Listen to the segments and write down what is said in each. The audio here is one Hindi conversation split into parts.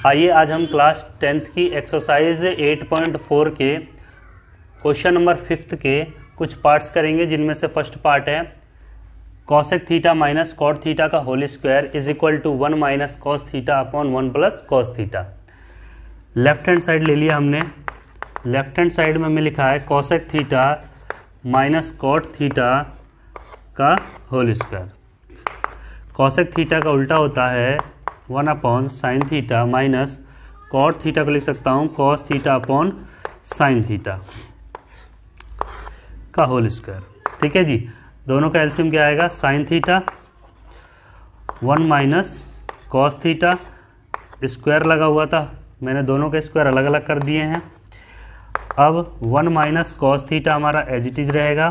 आइए आज हम क्लास 10th की एक्सरसाइज 8.4 के क्वेश्चन नंबर 5 के कुछ पार्ट्स करेंगे, जिनमें से फर्स्ट पार्ट है cosec theta minus cot theta का whole square is equal to 1 minus cos theta upon 1 plus cos theta. Left hand side ले लिया हमने। लेफ्ट हैंड साइड में हमें लिखा है cosec theta minus cot theta का होल स्क्वायर। कॉसेक थीटा का उल्टा होता है 1 upon sine theta minus cot theta को लिख सकता हूँ cos theta upon sine theta का होल स्क्वायर। ठीक है जी, दोनों का एलसीएम क्या आएगा? Sine theta 1 minus cos theta, square लगा हुआ था, मैंने दोनों के स्क्वायर अलग अलग कर दिए हैं। अब 1 माइनस कॉस थीटा हमारा एज इट इज रहेगा,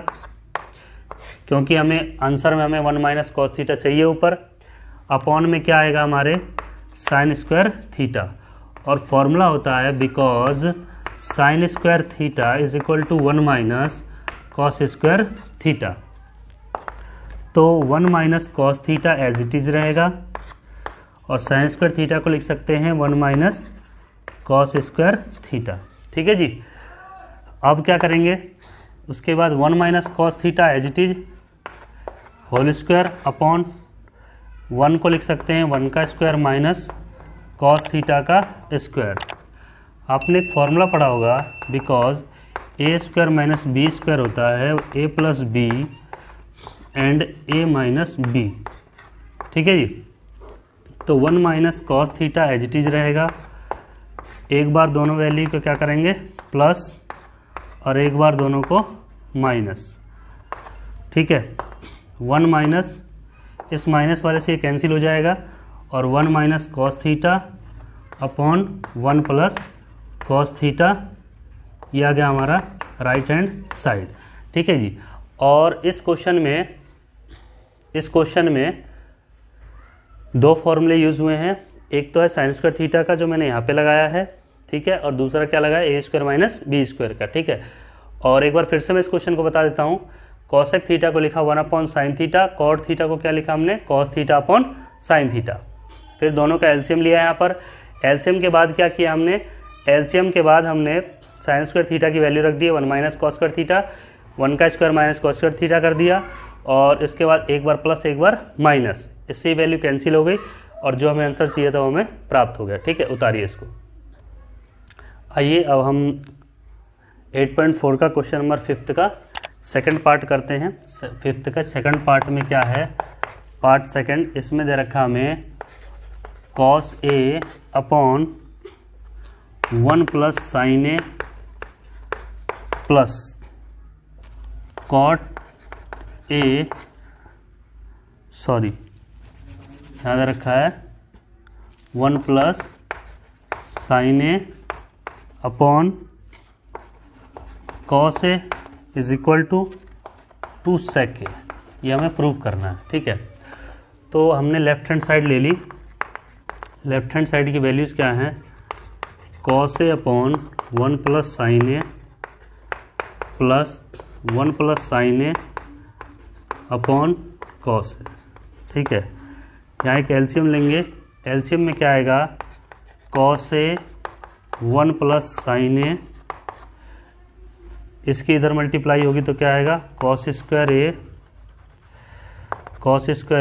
क्योंकि हमें आंसर में हमें 1 माइनस कॉस थीटा चाहिए ऊपर। अपॉन में क्या आएगा हमारे? साइन स्क्वायर थीटा, और फॉर्मूला होता है because sine square theta is equal to 1 minus cos square theta. तो 1 minus cos theta as it is रहेगा, और साइन स्क्वायर थीटा को लिख सकते हैं 1 माइनस कॉस स्क्वायर थीटा। ठीक है जी, अब क्या करेंगे? उसके बाद 1 minus cos theta as it is whole square upon 1 को लिख सकते हैं 1 का स्क्वायर माइनस कॉस थीटा का स्क्वायर। आपने एक फॉर्मूला पढ़ा होगा because a square minus B square होता है a plus b and a minus b. ठीक है जी, तो 1 minus cos theta as it is रहेगा। एक बार दोनों वैल्यू को क्या करेंगे? प्लस, और एक बार दोनों को माइनस। ठीक है, 1 माइनस, इस माइनस वाले से ये कैंसिल हो जाएगा, और 1 minus cos theta upon 1 plus cos theta, ये आ गया हमारा राइट हैंड साइड। ठीक है जी, और इस क्वेश्चन में दो फॉर्मूले यूज हुए हैं। एक तो है साइन स्क्वायर थीटा का जो मैंने यहाँ पे लगाया है, ठीक है, और दूसरा क्या लगाया? ए स्क्वायर माइनस बी स्क्वायर का। ठीक है, और एक बार फिर से मैं इस क्वेश्चन को बता देता हूँ। कॉसेक थीटा को लिखा 1 upon sine theta, cot theta को क्या लिखा हमने? Cos theta upon sine theta. फिर दोनों का एलसीएम लिया यहाँ पर। एलसीएम के बाद क्या किया हमने? एलसीएम के बाद हमने साइन स्क्वायर थीटा की वैल्यू रख दी 1 माइनस कॉस स्क्वायर थीटा, 1 का square minus cos square theta कर दिया, और इसके बाद एक बार प्लस एक बार माइनस, इससे वैल्यू कैंसिल हो गई, और जो हमें आंसर चाहिए था वो हमें प्राप्त हो गया। ठीक है, उतारिए इसको। आइए अब हम 8.4 का क्वेश्चन नंबर 5 का सेकंड पार्ट करते हैं। 5 का सेकंड पार्ट में क्या है? पार्ट सेकंड, इसमें दे रखा हमें cos A upon 1 plus sine A plus cot A, sorry यहाँ दे रखा है 1 plus sine A upon cos A is equal to 2 sec A. ये हमें प्रूव करना है। ठीक है, तो हमने लेफ्ट हैंड साइड ले ली। लेफ्ट हैंड साइड की वैल्यूज़ क्या हैं? Cos A upon 1 plus sine A plus 1 plus sine A upon cos a. ठीक है, यहाँ एक एलसीएम लेंगे। एलसीएम में क्या आएगा? कॉस ए 1 प्लस साइन ए, इसकी इधर मल्टीप्लाई होगी तो क्या आएगा? कॉस स्क्वायर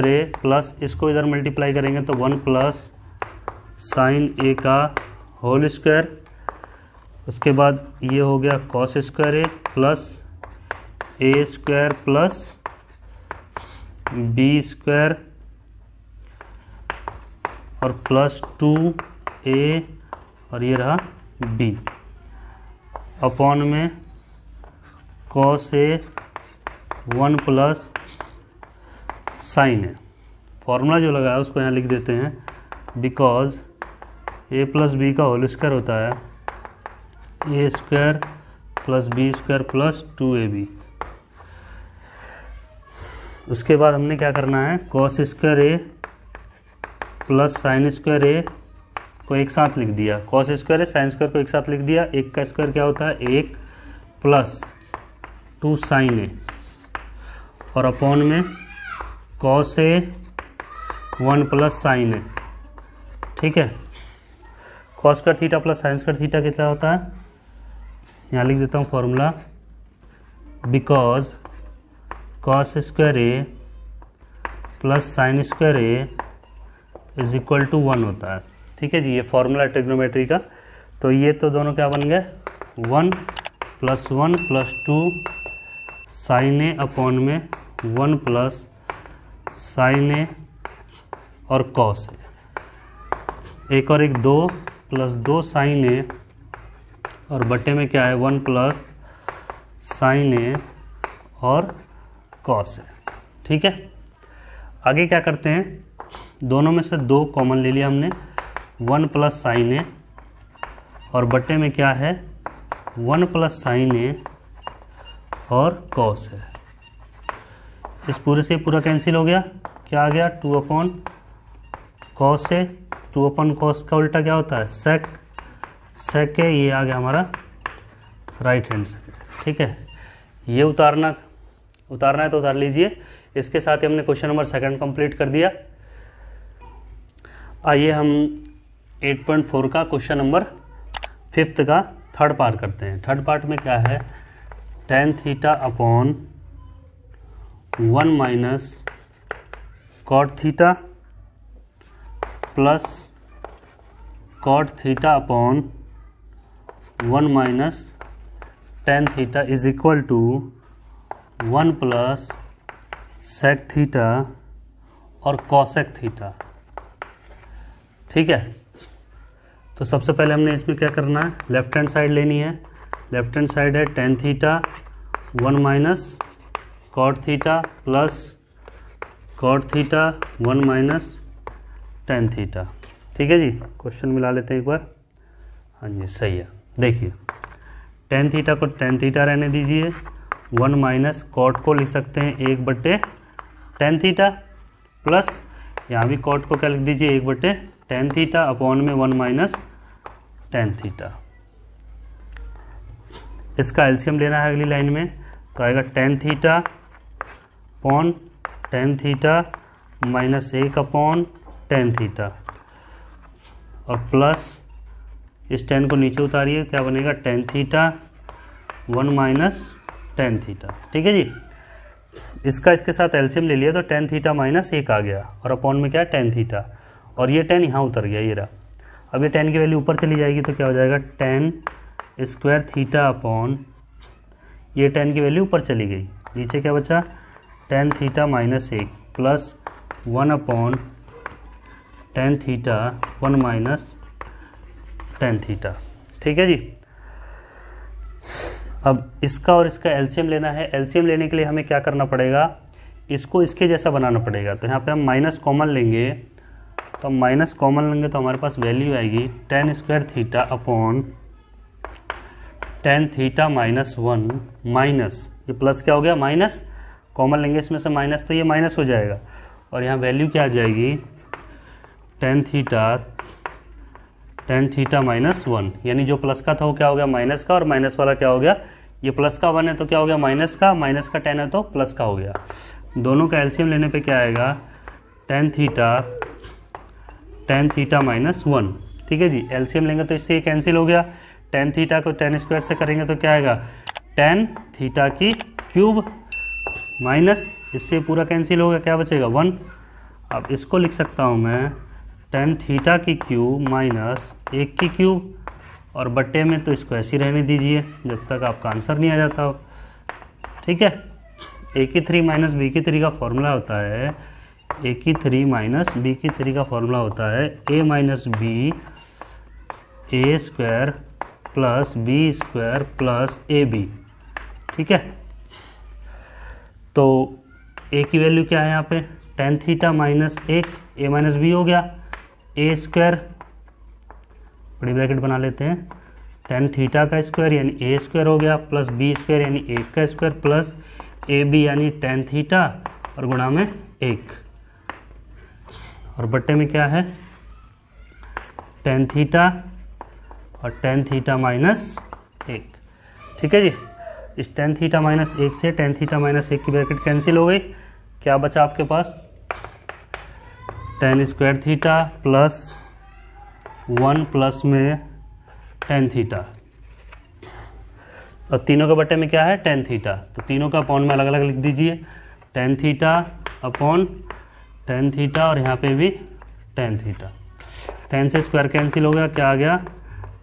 ए प्लस इसको इधर मल्टीप्लाई करेंगे तो 1 प्लस साइन ए का होल स्क्वायर। उसके बाद ये हो गया cos square A plus a square plus B square और प्लस 2a, और ये रहा b, अपॉन में cos A 1 plus sine a. Formula जो लगा है उसको यहाँ लिख देते हैं बिकॉज a प्लस बी का होल स्क्वायर होता है a square plus B square plus 2ab। उसके बाद हमने क्या करना है? Cos square A plus sine square a को एक साथ लिख दिया। कॉस स्क्वायर ए साइन स्क्वायर को एक साथ लिख दिया। एक का स्क्वायर क्या होता है? 1 प्लस 2 साइन ए, और अपॉन में कॉस ए 1 प्लस साइन ए। ठीक है, cos square theta plus sine square theta कितना होता है, यहाँ लिख देता हूँ formula, because cos square A plus sine square A is equal to 1 होता है। ठीक है जी, ये फॉर्मूला ट्रिग्नोमेट्री का। तो ये तो दोनों क्या बन गए, 1 प्लस 1 प्लस 2 साइन ए अपॉन में 1 प्लस साइन ए और कॉस ए, एक और एक 2 प्लस 2 साइन ए और बटे में क्या है 1 प्लस साइन ए और कॉस ए। ठीक है, आगे क्या करते हैं, दोनों में से 2 कॉमन ले लिया हमने, 1 प्लस साइन ए और बटे में क्या है 1 प्लस साइन ए और कॉस है। इस पूरे से पूरा कैंसिल हो गया, क्या आ गया 2 अपॉन कॉस है, 2 अपॉन कॉस का उल्टा क्या होता है सेक, सेक है, ये आ गया हमारा राइट हैंड साइड। ठीक है, ये उतारना है तो उतार लीजिए। इसके साथ ही हमने क्वेश्चन नंबर 2 कंप्लीट कर दिया। आइए हम 8.4 का क्वेश्चन नंबर 5 का थर्ड पार्ट करते हैं। थर्ड पार्ट में क्या है, tan theta upon 1 minus cot theta plus cot theta upon 1 minus tan theta is equal to 1 plus sec theta और कॉसेक थीटा। ठीक है, तो सबसे पहले हमने इसमें क्या करना है, लेफ्ट हैंड साइड लेनी है। लेफ्ट हैंड साइड है tan theta 1 minus cot theta plus cot theta 1 minus tan theta. ठीक है जी, क्वेश्चन मिला लेते हैं एक बार। हाँ जी सही है, देखिए tan थीटा को tan थीटा रहने दीजिए, 1 माइनस कॉट को लिख सकते हैं 1 बटे tan थीटा प्लस यहाँ भी कॉट को क्या लिख दीजिए 1 बटे tan थीटा अपॉन में 1 माइनस tan थीटा। इसका एलसीएम लेना है अगली लाइन में, तो आएगा tan theta upon tan theta minus 1 upon tan theta और प्लस इस tan को नीचे उतारिए, क्या बनेगा tan theta 1 minus tan theta. ठीक है जी, इसका इसके साथ एलसीएम ले लिया तो tan थीटा माइनस 1 आ गया और अपॉन में क्या है tan थीटा, और ये tan यहाँ उतर गया, ये रहा। अब ये tan की वैल्यू ऊपर चली जाएगी तो क्या हो जाएगा tan स्क्वायर थीटा अपॉन, ये tan की वैल्यू ऊपर चली गई, नीचे क्या बचा tan theta minus 1 plus 1 upon tan theta 1 minus tan theta. ठीक है जी, अब इसका और इसका एलसीएम लेना है। एलसीएम लेने के लिए हमें क्या करना पड़ेगा, इसको इसके जैसा बनाना पड़ेगा। तो यहाँ पे हम माइनस कॉमन लेंगे, तो हम माइनस कॉमन लेंगे तो हमारे पास वैल्यू आएगी tan square theta upon tan theta minus 1 minus, ये प्लस क्या हो गया माइनस, कॉमन लेंगे इसमें से माइनस तो ये माइनस हो जाएगा, और यहाँ वैल्यू क्या आ जाएगी tan थीटा माइनस 1, यानी जो प्लस का था वो क्या हो गया माइनस का, और माइनस वाला क्या हो गया, ये प्लस का 1 है तो क्या हो गया माइनस का, माइनस का 10 है तो प्लस का हो गया। दोनों का एलसीएम लेने पे क्या आएगा tan थीटा माइनस 1। ठीक है जी, एलसीएम लेंगे तो इससे ये कैंसिल हो गया, tan थीटा को tan स्क्वायर से करेंगे तो क्या आएगा tan थीटा की क्यूब माइनस, इससे पूरा कैंसिल होगा, क्या बचेगा 1। अब इसको लिख सकता हूँ मैं tan थीटा की क्यूब माइनस 1 की क्यूब, और बट्टे में तो इसको ऐसे ही रहने दीजिए जब तक आपका आंसर नहीं आ जाता हो। ठीक है, a की 3 माइनस b की 3 का फॉर्मूला होता है, a की 3 माइनस b की 3 का फॉर्मूला होता है a minus B A square plus B square plus A B. ठीक है, तो a की वैल्यू क्या है यहाँ पे tan theta minus 1, a minus B हो गया, ए स्क्वायर बड़ी ब्रैकेट बना लेते हैं, tan थीटा का स्क्वायर यानी ए स्क्वायर हो गया, प्लस बी स्क्वायर यानी 1 का स्क्वायर, प्लस ए बी यानी tan थीटा और गुणा में 1, और बट्टे में क्या है tan थीटा और tan थीटा माइनस 1। ठीक है जी, इस tan थीटा माइनस 1 से tan थीटा माइनस 1 की ब्रैकेट कैंसिल हो गई, क्या बचा आपके पास tan square theta plus 1 plus में tan थीटा, और तीनों के बटे में क्या है tan थीटा, तो तीनों का अपॉन में अलग अलग लिख दीजिए, tan theta upon tan theta और यहाँ पे भी tan थीटा। tan से स्क्वायर कैंसिल हो गया, क्या आ गया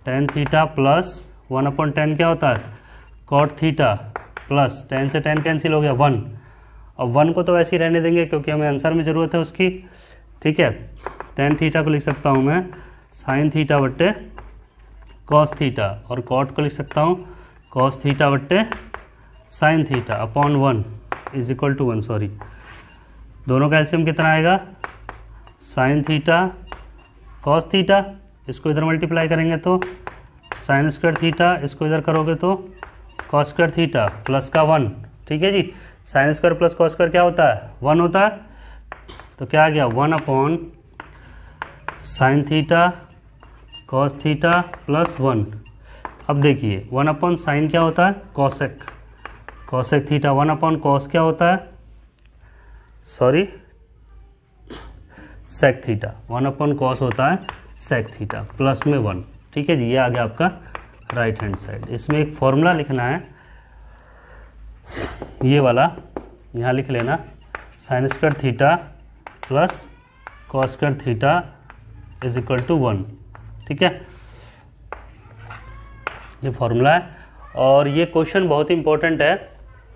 tan theta plus 1 upon tan क्या होता है cot थीटा प्लस tan से tan कैंसिल हो गया 1। अब 1 को तो वैसे ही रहने देंगे क्योंकि हमें आंसर में ज़रूरत है उसकी, ठीक है। tan थीटा को लिख सकता हूँ मैं sin थीटा बट्टे cos थीटा, और cot को लिख सकता हूँ cos थीटा बट्टे sin theta upon 1 is equal to 1, sorry दोनों का एलसीएम कितना आएगा sin थीटा cos थीटा, इसको इधर मल्टीप्लाई करेंगे तो sin स्क्वायर थीटा, इसको इधर करोगे तो cos स्क्वायर थीटा प्लस का 1, ठीक है जी। sin square plus cos square क्या होता है 1 होता है, तो क्या आ गया 1 upon sin theta cos theta plus 1। अब देखिए 1 अपॉन साइन क्या होता है कोसेक थीटा, 1 अपॉन कॉस क्या होता है sorry sec theta, 1 upon cos होता है सेक थीटा प्लस में 1, ठीक है जी। ये आ गया आपका राइट हैंड साइड। इसमें एक फॉर्मूला लिखना है, ये वाला यहाँ लिख लेना, sine square theta plus cos square theta is equal to 1, ठीक है। ये फॉर्मूला है और ये क्वेश्चन बहुत ही इंपॉर्टेंट है,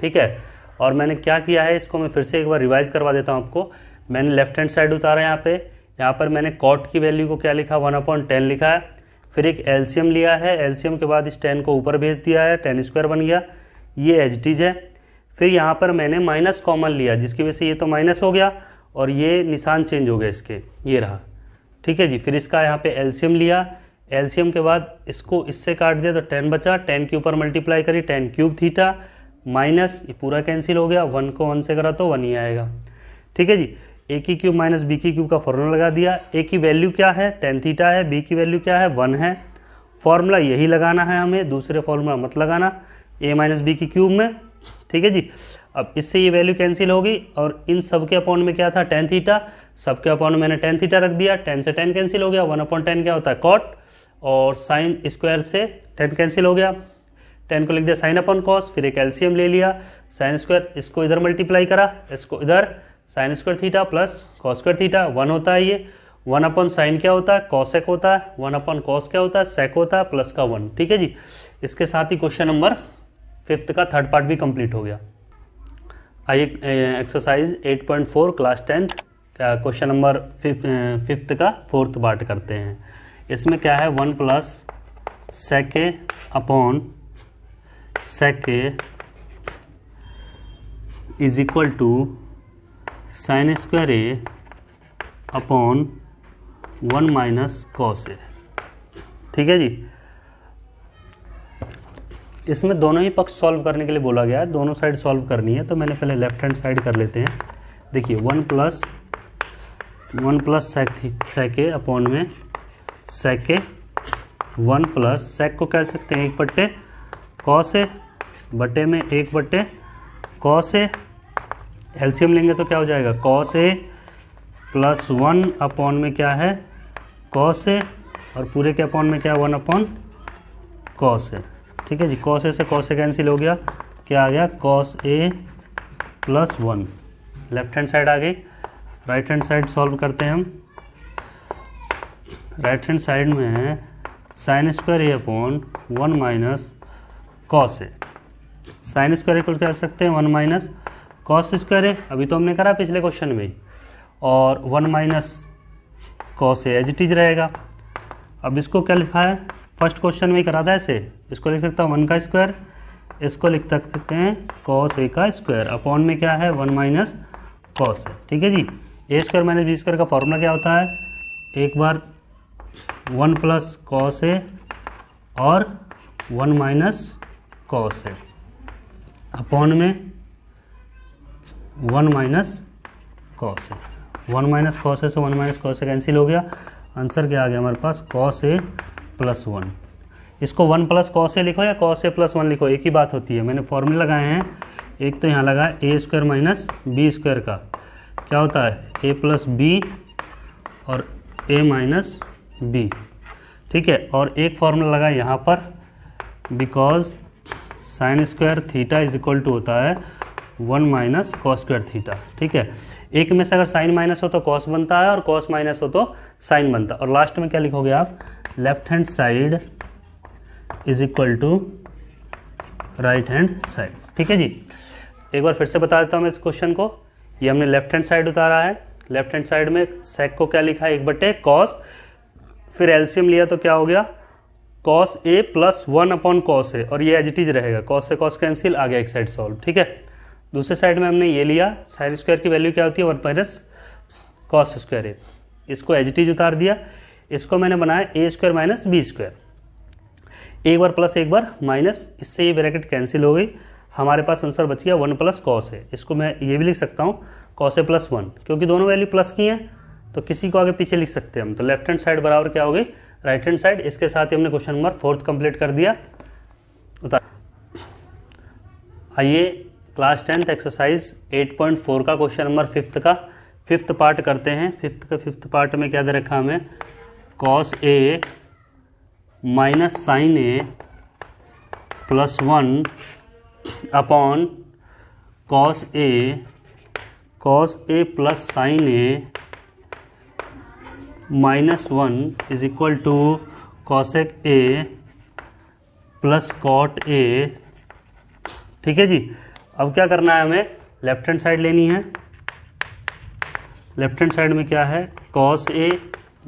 ठीक है। और मैंने क्या किया है इसको मैं फिर से एक बार रिवाइज करवा देता हूँ आपको। मैंने लेफ्ट हैंड साइड उतारा यहाँ पर मैंने कॉट की वैल्यू को क्या लिखा 1/10 लिखा है, फिर एक एलसीएम लिया है, एलसीएम के बाद इस 10 को ऊपर भेज दिया है, tan स्क्वायर बन गया, ये एच टीज है। फिर यहाँ पर मैंने माइनस कॉमन लिया जिसकी वजह से ये तो माइनस हो गया और ये निशान चेंज हो गया इसके, ये रहा, ठीक है जी। फिर इसका यहाँ पे एलसीएम लिया, एलसीएम के बाद इसको इससे काट दिया तो 10 बचा, 10 के ऊपर मल्टीप्लाई करी tan क्यूब थीटा माइनस ये पूरा कैंसिल हो गया, 1 को 1 से करा तो 1 ही आएगा, ठीक है जी। ए की क्यूब माइनस बी की क्यूब का फॉर्मूला लगा दिया। ए की वैल्यू क्या है tan थीटा है, बी की वैल्यू क्या है 1 है, फॉर्मूला यही लगाना है हमें, दूसरे फॉर्मूला मत लगाना ए माइनस बी की क्यूब में, ठीक है जी। अब इससे ये वैल्यू कैंसिल होगी और इन सब के अपॉन में क्या था tan थीटा, सबके अपॉन में मैंने tan थीटा रख दिया, tan से tan कैंसिल हो गया, 1/10 क्या होता है कॉट, और साइन स्क्वायर से tan कैंसिल हो गया, tan को लिख दिया साइन अपॉन कॉस, फिर एक एलसीएम ले लिया, साइन स्क्वायर इसको इधर मल्टीप्लाई करा, इसको इधर sign square theta plus cos square theta 1 होता है, ये 1 अपॉन साइन क्या होता है कॉसेक होता है, 1 अपॉन कॉस क्या होता है सेक होता है प्लस का 1, ठीक है जी। इसके साथ ही क्वेश्चन नंबर 5th का थर्ड पार्ट भी कंप्लीट हो गया। आइए एक्सरसाइज 8.4 क्लास 10th का क्वेश्चन नंबर 5th का 4th पार्ट करते हैं। इसमें क्या है 1 plus sec a upon sec a is equal to sine square a upon 1 minus cos a, ठीक है जी। इसमें दोनों ही पक्ष सॉल्व करने के लिए बोला गया है, दोनों साइड सॉल्व करनी है, तो मैंने पहले लेफ्ट हैंड साइड कर लेते हैं। देखिए 1 प्लस सेक ए अपॉन में सेक ए, 1 प्लस सेक को कह सकते हैं 1/, कॉस ए बटे में 1/, कॉस ए, एलसीएम लेंगे तो क्या हो जाएगा कॉस ए प्लस 1 अपॉन में क्या है कॉस ए, और पूरे के अपॉन में क्या 1 अपॉन कॉस ए, ठीक है जी। कॉस ए से कॉस ए कैंसिल हो गया, क्या आ गया cos A plus 1, left hand side आ गई। राइट हैंड साइड सॉल्व करते हैं हम। राइट हैंड साइड में है sign square a upon 1 minus cos A, sine square को कह सकते हैं 1 माइनस कॉस स्क्वायर है, अभी तो हमने करा पिछले क्वेश्चन में, और 1 minus cos A as it is रहेगा। अब इसको क्या लिखा है फर्स्ट क्वेश्चन में ही करा था ऐसे, इसको लिख सकता हूँ 1 का स्क्वायर, इसको लिख सकते हैं कॉस ए का स्क्वायर, अपॉन में क्या है 1 माइनस कॉस ए, ठीक है जी। ए स्क्वायर माइनस बी स्क्वायर का फॉर्मूला क्या होता है, एक बार 1 प्लस कॉस ए और 1 माइनस कॉस ए, अपॉन में 1 माइनस कॉस ए, 1 माइनस कॉस ए से 1 माइनस कॉस ए कैंसिल हो गया, आंसर क्या आ गया हमारे पास कॉस ए प्लस 1। इसको 1 प्लस कॉस ए लिखो या कॉस ए प्लस 1 लिखो, एक ही बात होती है। मैंने फॉर्मूला लगाए हैं, एक तो यहाँ लगा ए स्क्वायर माइनस बी स्क्वायर का क्या होता है ए प्लस बी और ए माइनस बी, ठीक है। और एक फॉर्मूला लगा यहाँ पर, because sine square theta is equal to होता है 1 माइनस कॉस स्क्वायर थीटा। ठीक है, एक में से अगर साइन माइनस हो तो कॉस बनता है और कॉस माइनस हो तो साइन बनता है। और लास्ट में क्या लिखोगे आप, left hand side is equal to right hand side. ठीक है जी, एक बार फिर से बता देता हूँ मैं इस क्वेश्चन को। ये हमने लेफ्ट हैंड साइड उतारा है, लेफ्ट हैंड साइड में सेक को क्या लिखा है, 1 कॉस, फिर एलसीएम लिया तो क्या हो गया, cos A plus 1 upon cos ए, और ये एज इट इज रहेगा, कॉस से कॉस कैंसिल, आ गया एक साइड सॉल्व। ठीक है, दूसरे साइड में हमने ये लिया, साइन स्क्वायर की वैल्यू क्या होती है 1 माइनस कॉस स्क्वायर ए, इसको एज इट इज उतार दिया। इसको मैंने बनाया ए स्क्वायर माइनस बी स्क्वायर, एक बार प्लस एक बार माइनस, इससे ये ब्रैकेट कैंसिल हो गई, हमारे पास आंसर बच गया 1 प्लस कॉस है। इसको मैं ये भी लिख सकता हूँ कॉस ए प्लस 1, क्योंकि दोनों वैल्यू प्लस की हैं तो किसी को आगे पीछे लिख सकते हैं हम। तो लेफ्ट हैंड साइड बराबर क्या हो गई, राइट हैंड साइड। इसके साथ ही हमने क्वेश्चन नंबर 4 कंप्लीट कर दिया। आइए क्लास 10th एक्सरसाइज 8.4 का क्वेश्चन नंबर 5th का 5th पार्ट करते हैं। 5th पार्ट में क्या दे रखा हमें, cos A minus sine A plus 1 upon cos A plus sine A minus 1 is equal to cosec A plus cot ए। ठीक है जी, अब क्या करना है हमें, लेफ्ट हैंड साइड लेनी है। लेफ्ट हैंड साइड में क्या है, cos A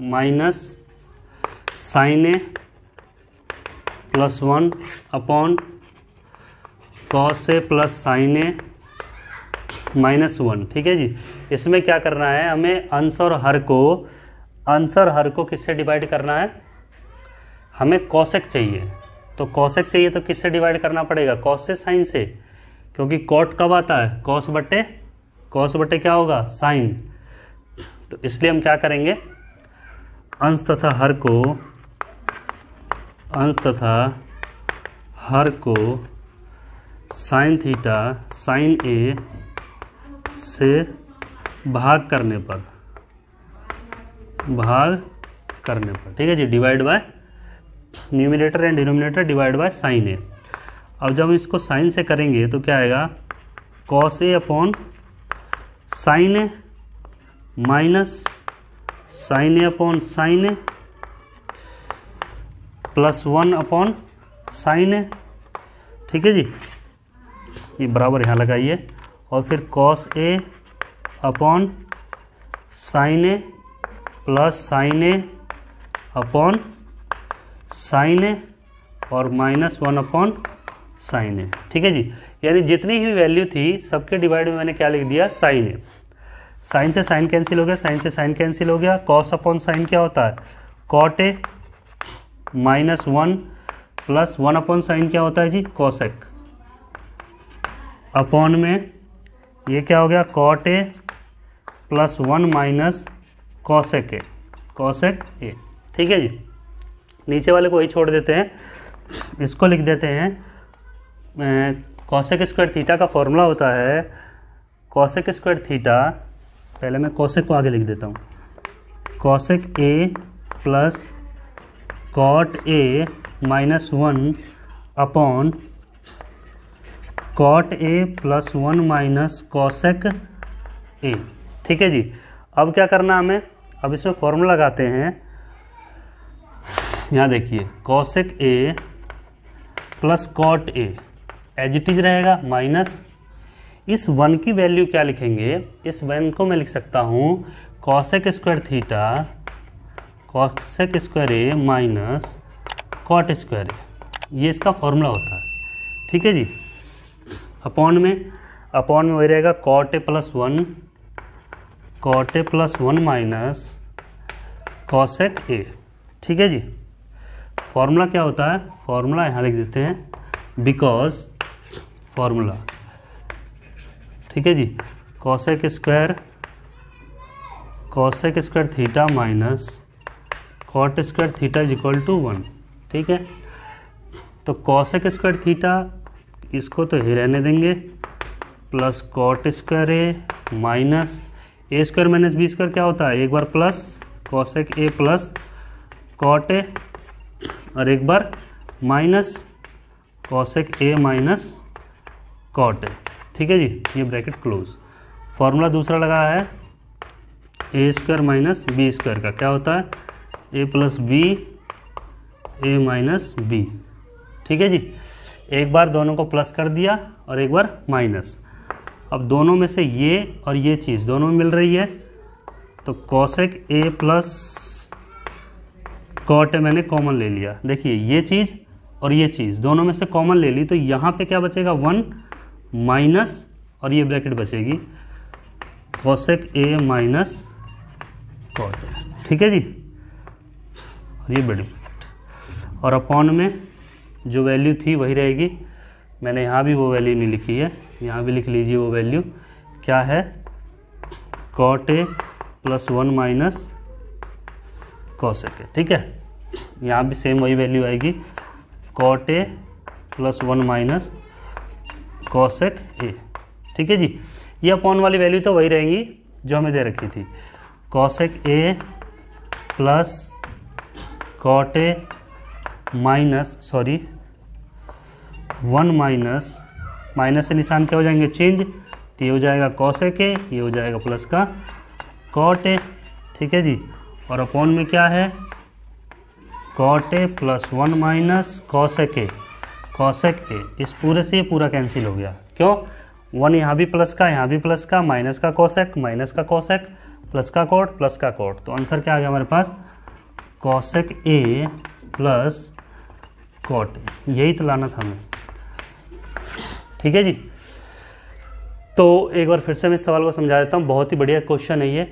minus sine A plus 1 upon cos A plus sine A minus 1। ठीक है जी, इसमें क्या करना है हमें, अंश और हर को किससे डिवाइड करना है, हमें कॉसेक चाहिए। तो कॉसेक चाहिए तो किससे डिवाइड करना पड़ेगा, कॉस से साइन से, क्योंकि कॉट कब आता है, कॉस बटे क्या होगा, साइन। तो इसलिए हम क्या करेंगे, अंश तथा हर को साइन थीटा साइन ए से भाग करने पर, ठीक है जी, divide by numerator and denominator divide by sine a. अब जब इसको साइन से करेंगे तो क्या आएगा, कॉस ए अपॉन साइन ए माइनस साइन ए अपॉन साइन ए प्लस 1 अपॉन साइन ए। ठीक है जी, ये बराबर यहाँ लगाइए, और फिर cos A upon sine A plus sine A upon sine a और माइनस 1 अपॉन साइन ए। ठीक है जी, यानी जितनी ही वैल्यू थी सबके डिवाइड में मैंने क्या लिख दिया, साइन ए। साइन से साइन कैंसिल हो गया, साइन से साइन कैंसिल हो गया, कॉस अपॉन साइन क्या होता है, cot A minus 1 plus 1 upon sine क्या होता है जी, कॉसेक, अपॉन में ये क्या हो गया, cot A plus 1 minus cosec A. ठीक है जी, नीचे वाले को ही छोड़ देते हैं, इसको लिख देते हैं, कॉसेक स्क्वायर थीटा का फॉर्मूला होता है कॉसेक स्क्वायर थीटा, पहले मैं कॉसेक को आगे लिख देता हूँ, cosec A plus cot A minus 1 upon cot A plus 1 minus cosec A. ठीक है जी, अब क्या करना हमें, अब इसमें फॉर्मूला लगाते हैं। यहाँ देखिए, cosec A plus cot A as it is रहेगा, माइनस इस 1 की वैल्यू क्या लिखेंगे, इस 1 को मैं लिख सकता हूँ cosec square theta cosec square a minus cot square a, ये इसका फॉर्मूला होता है। ठीक है जी, अपॉन में वही रहेगा cot A plus 1 minus cosec A. ठीक है जी, फॉर्मूला क्या होता है, फॉर्मूला यहाँ लिख देते हैं, बिकॉज फॉर्मूला, ठीक है जी, cosec square theta minus cot square theta is equal to 1। ठीक है, तो कॉसेक स्क्वायर थीटा इसको तो ही रहने देंगे, plus cot square a minus a square minus B square क्या होता है, एक बार plus cosec A plus cot a और एक बार माइनस कॉसेक ए माइनस कॉट ए। ठीक है जी, ये ब्रैकेट क्लोज। फॉर्मूला दूसरा लगा है a square minus B square का, क्या होता है a plus B A minus b. ठीक है जी, एक बार दोनों को प्लस कर दिया और एक बार माइनस। अब दोनों में से ये और ये चीज़ दोनों में मिल रही है, तो cosec A plus cot A मैंने कॉमन ले लिया। देखिए ये चीज़ और ये चीज़ दोनों में से कॉमन ले ली, तो यहाँ पे क्या बचेगा 1 माइनस और ये ब्रैकेट बचेगी कॉसेक ए माइनस कॉट ए। ठीक है जी, और ये बड़ी और अपॉन में जो वैल्यू थी वही रहेगी। मैंने यहाँ भी वो वैल्यू नहीं लिखी है, यहाँ भी लिख लीजिए वो वैल्यू क्या है, cot A plus 1 minus cosec A. ठीक है, यहाँ भी सेम वही वैल्यू आएगी, cot A plus 1 minus cosec A. ठीक है जी, ये अपॉन वाली वैल्यू तो वही रहेंगी जो हमें दे रखी थी, cosec A plus cot A minus 1 minus, minus से निशान क्या हो जाएंगे चेंज, तो ये हो जाएगा कॉसेक ए, ये हो जाएगा प्लस का कॉट ए। ठीक है जी, और अपॉन में क्या है cot A plus 1 minus cosec A. Cosec A इस पूरे से ये पूरा कैंसिल हो गया, क्यों 1 यहाँ भी प्लस का, यहाँ भी प्लस का, माइनस का कॉसेक, माइनस का कॉसेक, प्लस का कॉट, प्लस का कॉट। तो आंसर क्या आ गया हमारे पास, cosec A plus cot a. यही तो लाना था हमें। ठीक है जी, तो एक बार फिर से मैं इस सवाल को समझा देता हूँ, बहुत ही बढ़िया क्वेश्चन है ये।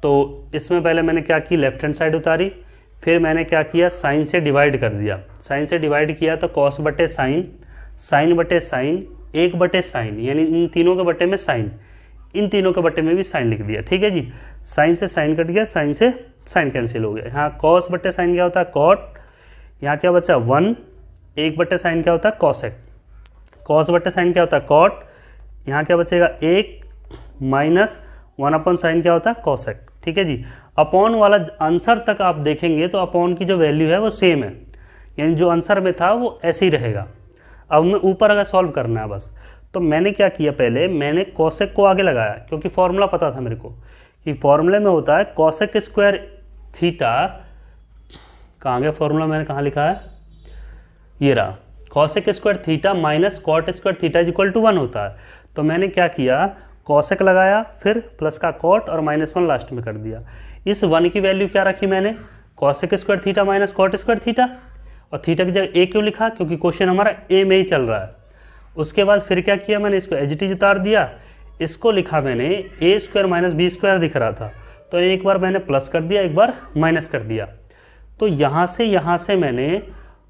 तो इसमें पहले मैंने क्या की, लेफ्ट हैंड साइड उतारी, फिर मैंने क्या किया साइन से डिवाइड कर दिया। साइन से डिवाइड किया तो कॉस बटे साइन, साइन बटे साइन, 1 बटे साइन, यानी इन तीनों के बटे में साइन, इन तीनों के बटे में भी साइन लिख दिया। ठीक है जी, साइन से साइन कट गया, साइन से साइन कैंसिल हो गया। यहाँ कॉस बटे साइन क्या होता है कॉट, यहाँ क्या बचा 1, 1 बटे साइन क्या होता है कॉसेक, कॉस बटे साइन क्या होता है कॉट, यहाँ क्या बचेगा 1 माइनस 1 अपॉन साइन क्या होता है कॉसेक। ठीक है जी, अपॉन वाला आंसर तक आप देखेंगे तो अपॉन की जो वैल्यू है वो सेम है, यानी जो आंसर में था वो ऐसे ही रहेगा। अब मैं ऊपर अगर सॉल्व करना है बस, तो मैंने क्या किया, पहले मैंने कॉसेक को आगे लगाया, क्योंकि फॉर्मूला पता था मेरे को कि फॉर्मूले में होता है कॉसेक स्क्वायर थीटा, कहाँ गया फॉर्मूला, मैंने कहाँ लिखा है, ये रहा, cosec square theta minus cot square theta is equal to 1 होता है। तो मैंने क्या किया, कॉसेक लगाया, फिर प्लस का कॉट और -1 लास्ट में कर दिया। इस 1 की वैल्यू क्या रखी मैंने, cosec square theta minus cot square theta, और थीटा की जगह ए क्यों लिखा, क्योंकि क्वेश्चन हमारा ए में ही चल रहा है। उसके बाद फिर क्या किया, मैंने इसको एज इट इज उतार दिया, इसको लिखा मैंने ए स्क्वायर माइनस बी स्क्वायर दिख रहा था, तो एक बार मैंने प्लस कर दिया, एक बार माइनस कर दिया। तो यहाँ से मैंने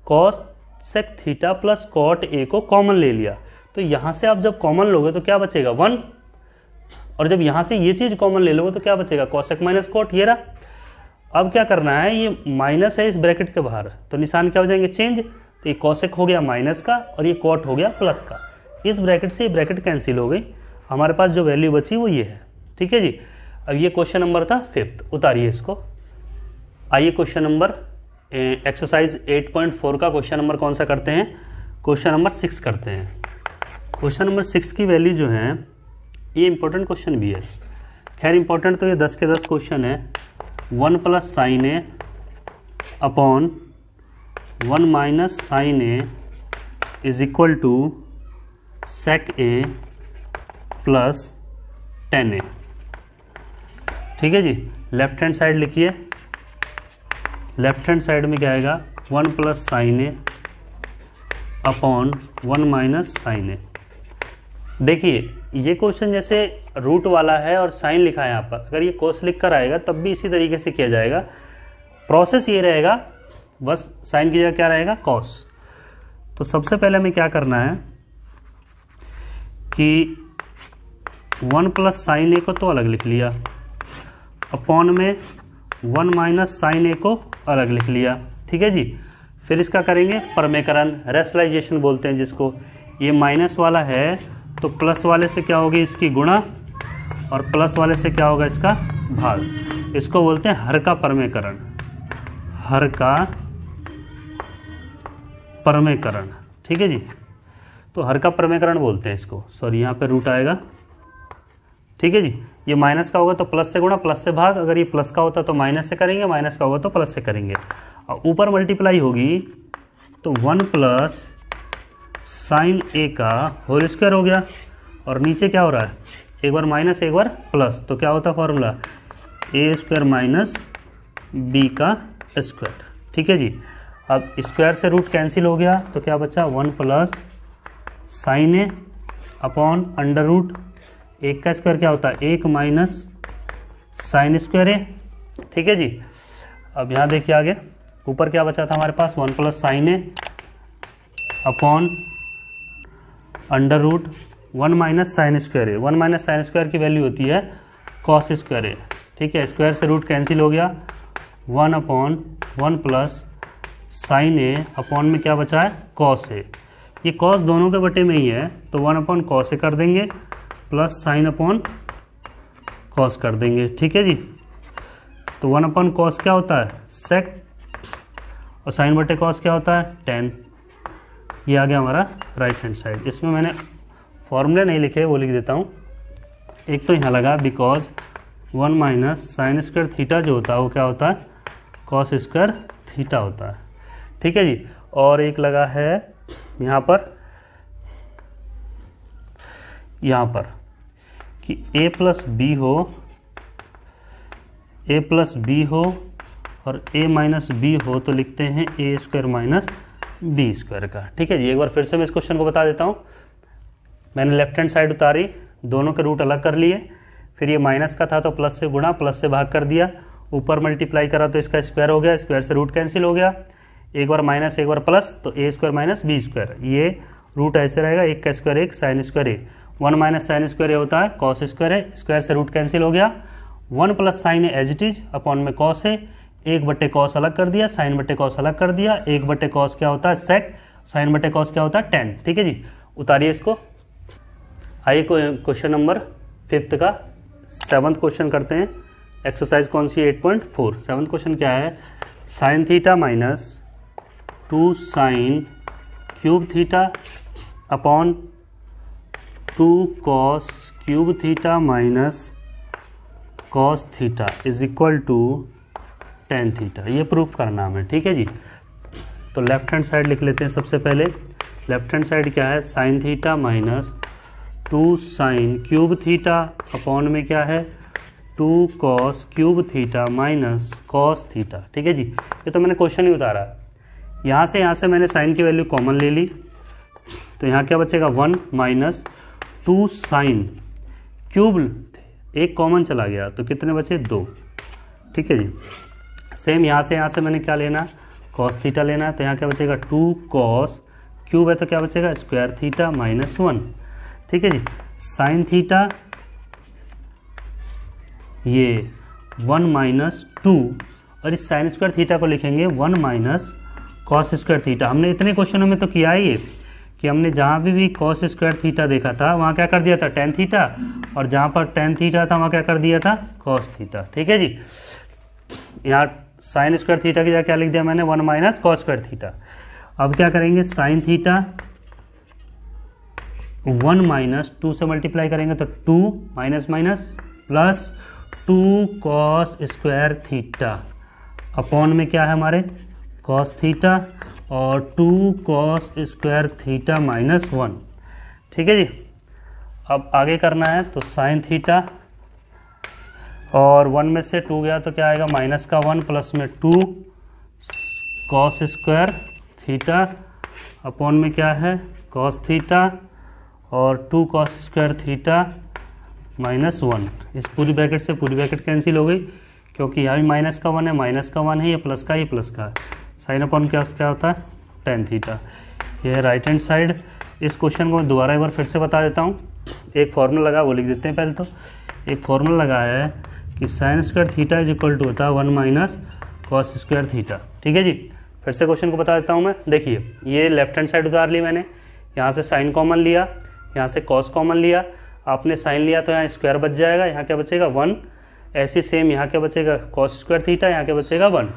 cosec theta plus cot A को कॉमन ले लिया। तो यहाँ से आप जब कॉमन लोगे तो क्या बचेगा 1, और जब यहाँ से ये चीज़ कॉमन ले लोगे तो क्या बचेगा कॉसेक माइनस कॉट, ये रहा। अब क्या करना है, ये माइनस है इस ब्रैकेट के बाहर, तो निशान क्या हो जाएंगे चेंज, तो ये कॉसेक हो गया माइनस का और ये कॉट हो गया प्लस का। इस ब्रैकेट से ये ब्रैकेट कैंसिल हो गई, हमारे पास जो वैल्यू बची वो ये है। ठीक है जी, अब ये क्वेश्चन नंबर था 5th, उतारिए इसको। आइए क्वेश्चन नंबर एक्सरसाइज 8.4 का क्वेश्चन नंबर कौन सा करते हैं, क्वेश्चन नंबर 6 करते हैं। क्वेश्चन नंबर 6 की वैल्यू जो है, ये इंपॉर्टेंट क्वेश्चन भी है, खैर इंपॉर्टेंट तो ये 10 के 10 क्वेश्चन है। 1 plus sine A upon 1 minus sine a is equal to sec a plus tan a. ठीक है जी, लेफ्ट हैंड साइड लिखिए, लेफ्ट हैंड साइड में क्या आएगा 1 plus sine A upon 1 minus sine a. देखिए ये क्वेश्चन जैसे रूट वाला है और साइन लिखा है यहाँ पर, अगर ये कोस लिख कर आएगा तब भी इसी तरीके से किया जाएगा। प्रोसेस ये रहेगा, बस साइन की जगह क्या रहेगा कॉस। तो सबसे पहले हमें क्या करना है कि 1 प्लस साइन ए को तो अलग लिख लिया, अपॉन में 1 माइनस साइन ए को अलग लिख लिया। ठीक है जी, फिर इसका करेंगे परमेकरण, रेशनलाइजेशन बोलते हैं जिसको। ये माइनस वाला है तो प्लस वाले से क्या होगी इसकी गुणा, और प्लस वाले से क्या होगा इसका भाग। इसको बोलते हैं हर का परमेकरण, हर का प्रमेयकरण, ठीक है जी। तो हर का प्रमेयकरण बोलते हैं इसको, सॉरी यहाँ पे रूट आएगा, ठीक है जी। ये माइनस का होगा तो प्लस से गुणा, प्लस से भाग, अगर ये प्लस का होता तो माइनस से करेंगे, माइनस का होगा तो प्लस से करेंगे। और ऊपर मल्टीप्लाई होगी तो 1 प्लस साइन ए का होल स्क्वायर हो गया, और नीचे क्या हो रहा है, एक बार माइनस एक बार प्लस, तो क्या होता है फॉर्मूला, ए स्क्वायर माइनस बी का स्क्वायर, ठीक है जी। अब स्क्वायर से रूट कैंसिल हो गया तो क्या बचा, 1 प्लस साइन ए अपॉन अंडर रूट, एक का स्क्वायर क्या होता है, 1 माइनस साइन स्क्वायर ए, ठीक है जी। अब यहाँ देखिए आगे ऊपर क्या बचा था हमारे पास, 1 प्लस साइन ए upon under root 1 minus sine square ए। 1 माइनस साइन स्क्वायर की वैल्यू होती है कॉस स्क्वायर ए, ठीक है। स्क्वायर से रूट कैंसिल हो गया, 1 अपॉन 1 प्लस साइन ए अपॉन में क्या बचा है, कॉस ए। ये कॉस दोनों के बटे में ही है तो 1 अपॉन कॉस ए कर देंगे, प्लस साइन अपॉन कॉस कर देंगे, ठीक है जी। तो 1 अपॉन कॉस क्या होता है, सेक, और साइन बटे कॉस क्या होता है, tan। ये आ गया हमारा राइट हैंड साइड। इसमें मैंने फॉर्मूले नहीं लिखे, वो लिख देता हूँ। एक तो यहाँ लगा because 1 minus sine square theta जो होता है वो क्या होता है, कॉस स्क्वायर थीटा होता है, ठीक है जी। और एक लगा है यहाँ पर कि a प्लस बी हो और a माइनस बी हो तो लिखते हैं a square minus B square का, ठीक है जी। एक बार फिर से मैं इस क्वेश्चन को बता देता हूँ। मैंने लेफ्ट हैंड साइड उतारी, दोनों के रूट अलग कर लिए, फिर ये माइनस का था तो प्लस से गुणा, प्लस से भाग कर दिया, ऊपर मल्टीप्लाई करा तो इसका स्क्वायर हो गया, स्क्वायर से रूट कैंसिल हो गया, एक बार माइनस एक बार प्लस, तो a square minus B square. ये रूट ऐसे रहेगा, एक का स्क्वायर एक sine square A, 1 minus sine square A होता है कॉस स्क्वायर ए, स्क्वायर से रूट कैंसिल हो गया, 1 plus sine A as it is upon में कॉस ए, एक बटे कॉस अलग कर दिया, साइन बटे कॉस अलग कर दिया, एक बटे कॉस क्या होता है सेक, साइन बटे कॉस क्या होता है tan, ठीक है जी। उतारिए इसको। आइए क्वेश्चन नंबर 5 का 7th क्वेश्चन करते हैं। एक्सरसाइज कौन सी, 8.4। 7th क्वेश्चन क्या है, sine theta minus 2 sine cube theta upon 2 cos cube theta minus cos theta is equal to tan theta. ये प्रूफ करना हमें, ठीक है जी। तो लेफ्ट हैंड साइड लिख लेते हैं सबसे पहले। लेफ्ट हैंड साइड क्या है, sine theta minus 2 sine cube theta upon में क्या है 2 cos cube theta minus cos theta, ठीक है जी। ये तो मैंने क्वेश्चन ही उतारा। यहाँ से मैंने साइन की वैल्यू कॉमन ले ली, तो यहाँ क्या बचेगा 1 माइनस 2 साइन क्यूब, एक कॉमन चला गया तो कितने बचे 2, ठीक है जी। सेम यहाँ से मैंने क्या लेना, कॉस थीटा लेना है, तो यहाँ क्या बचेगा 2 कॉस क्यूब है तो क्या बचेगा स्क्वायर थीटा माइनस 1, ठीक है जी। साइन थीटा ये 1 माइनस 2, और इस साइन स्क्वायर थीटा को लिखेंगे 1 माइनस कॉस स्क्वायर थीटा। हमने इतने क्वेश्चनों में तो किया ही है कि हमने जहाँ भी कॉस स्क्वायर थीटा देखा था वहाँ क्या कर दिया था tan थीटा, और जहाँ पर tan थीटा था वहाँ क्या कर दिया था कॉस थीटा, ठीक है जी। यहाँ साइन स्क्वायर थीटा की जगह क्या लिख दिया मैंने 1 माइनस कॉस स्क्वायर थीटा। अब क्या करेंगे, साइन थीटा 1 माइनस 2 से मल्टीप्लाई करेंगे तो 2 minus minus plus 2 cos square theta upon में क्या है हमारे कॉस थीटा, और 2 कॉस स्क्वायर थीटा माइनस 1, ठीक है जी। अब आगे करना है तो साइन थीटा, और 1 में से 2 गया तो क्या आएगा माइनस का 1 प्लस में 2 कॉस स्क्वायर थीटा अपॉन में क्या है कॉस थीटा, और 2 कॉस स्क्वायर थीटा माइनस 1। इस पूरी ब्रैकेट से पूरी ब्रैकेट कैंसिल हो गई, क्योंकि यहाँ भी माइनस का 1 है, माइनस का 1 है, ये प्लस का ही प्लस का है। साइन अपॉन क्या होता है tan थीटा। ये है राइट हैंड साइड। इस क्वेश्चन को मैं दोबारा एक बार फिर से बता देता हूँ। एक फॉर्मूला लगा वो लिख देते हैं पहले। तो एक फॉर्मूला लगाया है कि sine square theta is equal to होता है 1 माइनस कॉस स्क्वायर थीटा, ठीक है जी। फिर से क्वेश्चन को बता देता हूँ मैं। देखिए ये लेफ्ट हैंड साइड उतार ली मैंने, यहाँ से साइन कॉमन लिया, यहाँ से कॉस कॉमन लिया, आपने साइन लिया तो यहाँ स्क्वायर बच जाएगा, यहाँ क्या बचेगा 1। ऐसे सेम यहाँ क्या बचेगा कॉस स्क्वायर थीटा, यहाँ क्या बचेगा 1।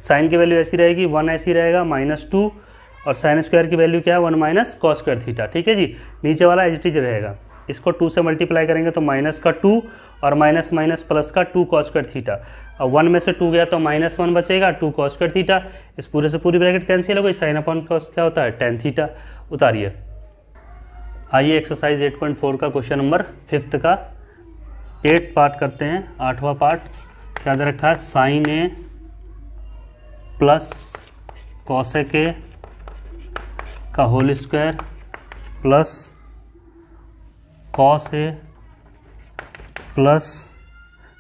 साइन की वैल्यू ऐसी रहेगी, 1 ऐसी रहेगा, -2 और साइन स्क्वायर की वैल्यू क्या है 1 माइनस कॉस स्क्वायर थीटा। ठीक है जी, नीचे वाला एज इट इज रहेगा, इसको 2 से मल्टीप्लाई करेंगे तो माइनस का 2 और माइनस माइनस प्लस का 2 कॉस स्क्वायर थीटा। अब 1 में से 2 गया तो -1 बचेगा, 2 कॉस स्क्वायर थीटा, इस पूरे से पूरी ब्रैकेट कैंसिल हो गई, साइन अपॉन कॉस क्या होता है tan थीटा। उतारिए। आइए एक्सरसाइज 8.4 का क्वेश्चन नंबर 5 का 8 पार्ट करते हैं। 8वां पार्ट क्या दे रखा है, sine A plus cosec a का whole square plus cos A plus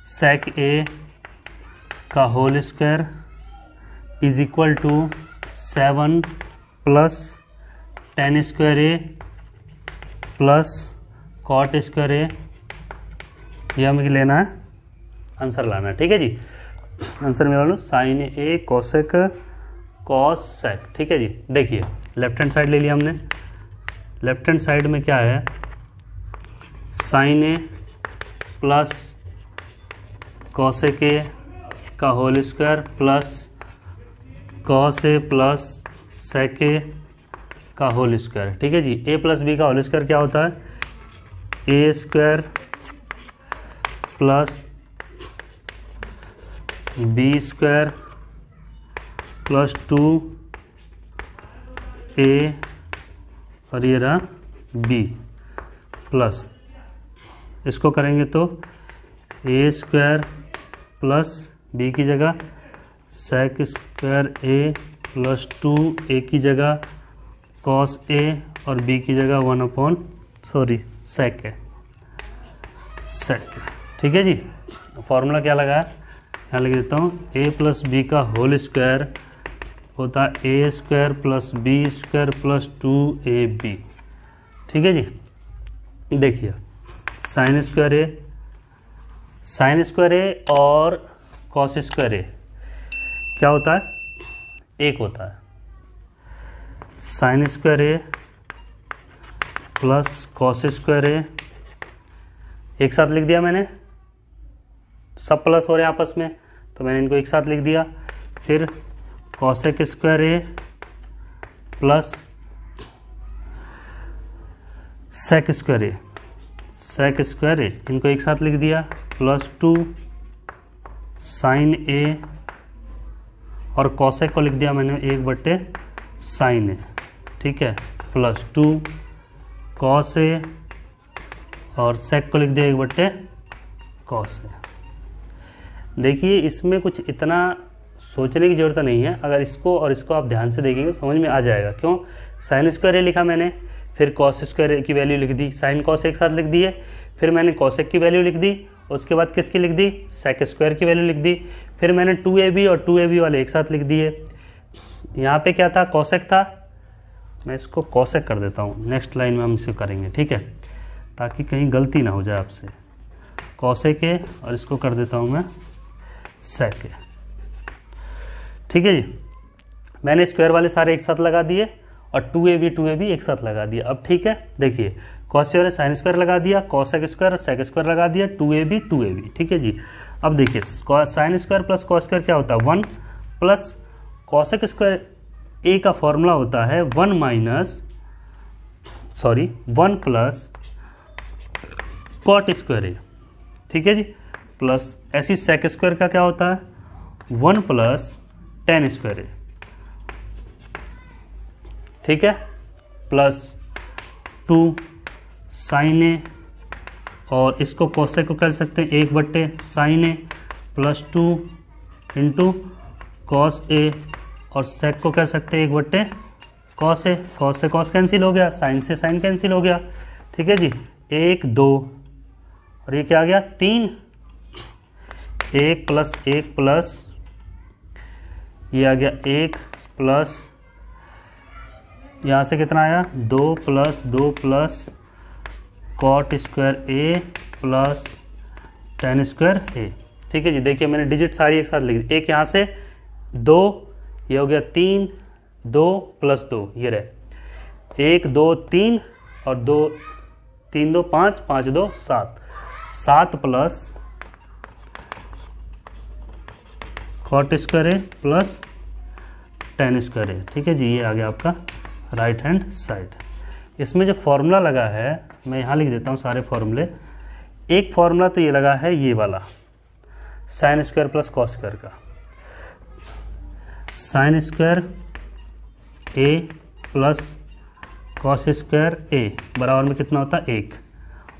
sec a का whole square is equal to 7 plus tan square A plus cot square a. ये हमें लेना है, आंसर लाना है। ठीक है जी, आंसर मेरा लो साइन ए कोसेक कॉस सेक। ठीक है जी, देखिए लेफ्ट हैंड साइड ले लिया हमने, लेफ्ट हैंड साइड में क्या है, sine A plus cosec a का whole square plus cos A plus sec a का होल स्क्वायर। ठीक है जी, ए प्लस बी का होल स्क्वायर क्या होता है, a square plus B square plus 2a और ये रहा b प्लस, इसको करेंगे तो ए स्क्वायर प्लस बी की जगह सेक स्क्वायर ए प्लस 2a की जगह कॉस ए और b की जगह 1/, सेक है, सेक। ठीक है जी, फॉर्मूला क्या लगा है, यहाँ लिख देता हूँ, a प्लस बी का होल स्क्वायर होता है a square plus B square plus 2ab। ठीक है जी, देखिए साइन स्क्वायर ए और कॉस स्क्वायर ए क्या होता है, एक होता है, साइन स्क्वायर ए प्लस कॉस स्क्वायर ए एक साथ लिख दिया मैंने, सब प्लस हो रहे हैं आपस में तो मैंने इनको एक साथ लिख दिया। फिर कॉसेक स्क्वायर ए प्लस सेक स्क्वायर ए, इनको एक साथ लिख दिया, प्लस 2 साइन ए और कॉसेक को लिख दिया मैंने 1/sin ए। ठीक है, प्लस 2 कॉस ए और सेक को लिख दिया 1/cos ए। देखिए इसमें कुछ इतना सोचने की ज़रूरत नहीं है, अगर इसको और इसको आप ध्यान से देखेंगे समझ में आ जाएगा। क्यों, साइन स्क्वायर ए लिखा मैंने, फिर कॉस स्क्वायर ए की वैल्यू लिख दी, साइन कॉस एक साथ लिख दिए, फिर मैंने कॉसेक की वैल्यू लिख दी, उसके बाद किसकी लिख दी, सेक स्क्वायर की वैल्यू लिख दी, फिर मैंने 2ab और 2ab वाले एक साथ लिख दिए। यहाँ पे क्या था, कॉसेक था, मैं इसको कॉसेक कर देता हूँ, नेक्स्ट लाइन में हम इसे करेंगे। ठीक है, ताकि कहीं गलती ना हो जाए आपसे, कॉसेक है और इसको कर देता हूँ मैं सेक है। ठीक है जी, मैंने स्क्वायर वाले सारे एक साथ लगा दिए और 2ab एक साथ लगा दिया। अब ठीक है, देखिए कॉस स्क्वायर साइन स्क्वायर लगा दिया, कॉसेक स्क्वायर और सेक स्क्वायर लगा दिया, 2ab। ठीक है जी, अब देखिए sign square plus cos square क्या होता है, 1 प्लस कॉसेक स्क्वायर ए का फॉर्मूला होता है 1 प्लस कॉट स्क्वायर ए। ठीक है जी, प्लस ऐसी सेक स्क्वायर का क्या होता है 1 प्लस tan स्क्वायर ए। ठीक है, प्लस 2 साइन ए और इसको कॉसेक को कर सकते हैं 1/sin A plus 2 into cos A और सेक को कर सकते हैं 1/cos ए। कॉस से कॉस कैंसिल हो गया, साइन से साइन कैंसिल हो गया। ठीक है जी, 1 2 और ये क्या आ गया 3, 1 प्लस 1 प्लस ये आ गया 1 प्लस यहाँ से कितना आया 2 प्लस कॉट स्क्वायर ए प्लस tan स्क्वायर ए। ठीक है जी, देखिए मैंने डिजिट सारी एक साथ लिख दी, एक यहाँ से 2, ये हो गया 3, 2 प्लस 2 ये रहे 1 2 3 और 2 3 2 5 5 2 7 7 प्लस कॉट स्क्वायर ए प्लस टेन स्क्वायर ए। ठीक है जी, ये आ गया आपका राइट हैंड साइड। इसमें जो फॉर्मूला लगा है मैं यहाँ लिख देता हूँ सारे फॉर्मूले। एक फॉर्मूला तो ये लगा है ये वाला sign square plus cos square का। साइन स्क्वायर ए प्लस कॉस स्क्वायर ए बराबर में कितना होता है 1,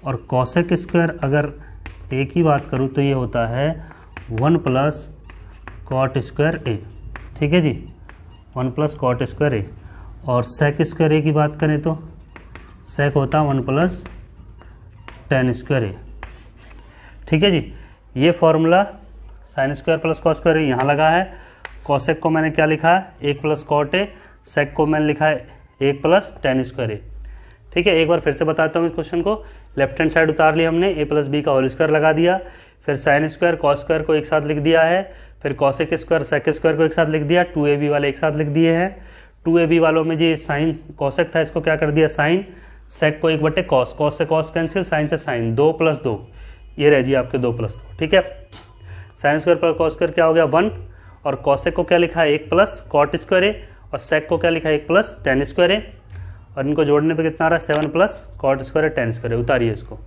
और कॉसेक स्क्वायर अगर ए की बात करूँ तो ये होता है 1 प्लस कॉट स्क्वायर ए। ठीक है जी, 1 प्लस कॉट स्क्वायर ए। और सेक स्क्वायर ए की बात करें तो सेक होता है 1 प्लस टेन स्क्वायर ए। ठीक है जी, ये formula sine square plus cos square a यहाँ लगा है। कॉसेक को मैंने क्या लिखा है 1 प्लस कॉट ए, सेक को मैंने लिखा है 1 प्लस टेन स्क्वायर ए। ठीक है, एक बार फिर से बताता हूँ इस क्वेश्चन को। लेफ्ट हैंड साइड उतार लिया हमने, ए प्लस बी का होल स्क्वायर लगा दिया, फिर साइन स्क्वायर कॉस स्क्वायर को एक साथ लिख दिया है, फिर कॉसेक स्क्वायर सेक स्क्वायर को एक साथ लिख दिया, 2ab वाले एक साथ लिख दिए हैं। 2ab वालों में जी साइन कॉसेक था, इसको क्या कर दिया साइन, सेक को 1/cos, कॉस से कॉस कैंसिल, साइन से साइन, 2 + 2 ये रह जी आपके 2 + 2। ठीक है, sign square plus cos square क्या हो गया 1, और कॉसेक को क्या लिखा है 1 प्लस कॉट स्क्वायर ए, और सेक को क्या लिखा है 1 प्लस टेन स्क्वायर ए, और इनको जोड़ने पे कितना आ रहा है 7 प्लस कॉट स्क्वायर ए टेन स्क्वायर ए। उतारिए इसको।